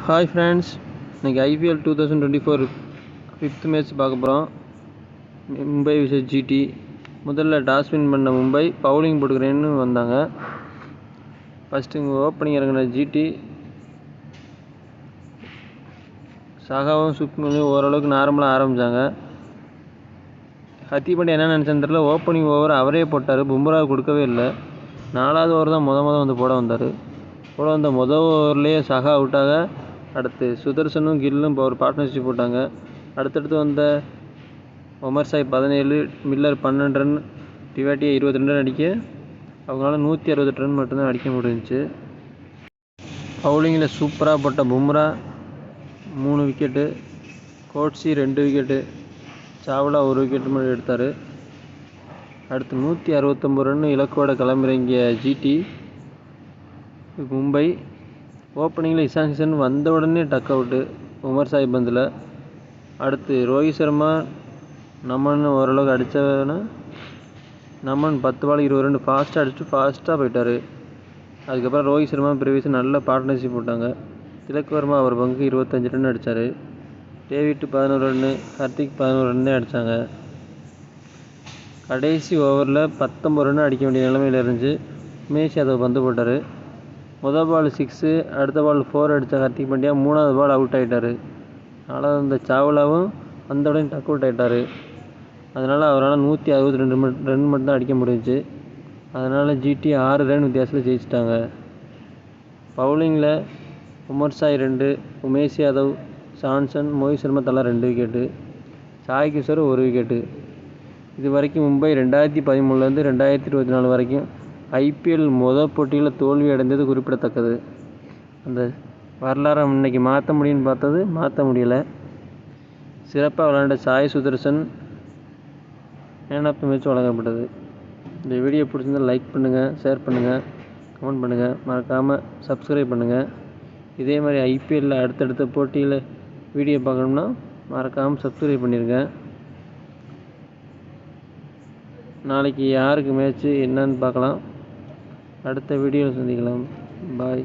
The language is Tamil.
ஹாய் ஃப்ரெண்ட்ஸ், இன்றைக்கி ஐபிஎல் 2024 ஃபிஃப்த் மேட்ச் பார்க்க போகிறோம். Mumbai versus GT. முதல்ல டாஸ் வின் பண்ண மும்பை பவுலிங் போட்டுக்கிறேன்னு வந்தாங்க. ஃபஸ்ட்டு இங்கே ஓப்பனிங் இறங்கின ஜிடி சகாவும் சுப்மனும் ஓரளவுக்கு நார்மலாக ஆரம்பித்தாங்க. ஹர்திக் பாண்டியா என்ன நினச்சான்னு தெரியல, ஓப்பனிங் ஓவர் அவரே போட்டார், பும்ரா கொடுக்கவே இல்லை. 4வது ஓவர் தான் வந்து போட வந்த ஓவர்லேயே சகா அவுட்டாக. அடுத்து சுதர்சனும் கில்லும் ஒரு பார்ட்னர்ஷிப் போட்டாங்க. அடுத்தடுத்து வந்த Omar Sai 17, Miller 12 run, Tewatia 22 run அடிக்க அவங்களால 168 ரன் மட்டும்தான் அடிக்க முடிஞ்சிச்சு. பவுலிங்கில் சூப்பராக போட்ட Bumrah 3 wicket, Coetzee 2 wicket, Chawla 1 wicket மட்டும் எடுத்தார். அடுத்து 169 ரன் இலக்கோட கிளம்பிறங்கிய ஜிடி. மும்பை ஓப்பனிங்கில் இஷான் கிஷன் வந்த உடனே டக் அவுட்டு உமர் சாய் பந்தில். அடுத்து ரோஹித் சர்மா நமன் ஓரளவுக்கு அடித்தவன நமன் 10 பால் 20 ரன் ஃபாஸ்ட்டாக போயிட்டார். அதுக்கப்புறம் ரோஹித் சர்மா பிரவேஷ் நல்ல பார்ட்னர்ஷிப் போட்டாங்க. திலக் வர்மா அவர் பங்கு 25 ரன் அடித்தார். டேவிட் 11 ரன்னு, ஹர்திக் 11 ரன் அடித்தாங்க. கடைசி ஓவரில் 19 ரன் அடிக்க வேண்டிய நிலைமையில் இருந்துச்சு. உமேஷ் யாதவ் பந்து போட்டார். முதல் பால் 6, அடுத்த பால் 4 அடித்த ஹர்திக் பாண்டியா 3வது பால் அவுட் ஆகிட்டார். அதனால் அந்த சாவ்லாவும் அந்த உடனே டக் அவுட் ஆகிட்டார். அதனால் அவரால் 162 ரன் மட்டும் தான் அடிக்க முடிஞ்சிச்சு. அதனால் ஜிடி 6 ரன் வித்தியாசத்தில் ஜெயிச்சிட்டாங்க. பவுலிங்கில் உமர் சாய் 2, உமேஷ் யாதவ், சான்சன், மோஹித் சர்மா தலா 2 விக்கெட்டு, சாய் கிஷோர் 1 விக்கெட்டு. இது வரைக்கும் மும்பை 2013 2024 வரைக்கும் ஐபிஎல் போட்டியில் தோல்வி அடைந்தது குறிப்பிடத்தக்கது. அந்த வரலாறை இன்னைக்கு மாற்ற முடியும்னு பார்த்தது மாற்ற முடியலை. சிறப்பாக விளையாண்ட Sai Sudharsan man of the match வழங்கப்பட்டது. இந்த வீடியோ பிடிச்சிருந்தால் லைக் பண்ணுங்கள், ஷேர் பண்ணுங்கள், கமெண்ட் பண்ணுங்கள், மறக்காமல் சப்ஸ்கிரைப் பண்ணுங்கள். இதே மாதிரி ஐபிஎல்லில் அடுத்தடுத்த போட்டியில் வீடியோ பார்க்கணும்னா மறக்காமல் சப்ஸ்கிரைப் பண்ணிடுங்க. நாளைக்கு யாருக்கு மேட்ச்சு என்னன்னு பார்க்கலாம். அடுத்த வீடியோவில் சந்திக்கலாம். பாய்.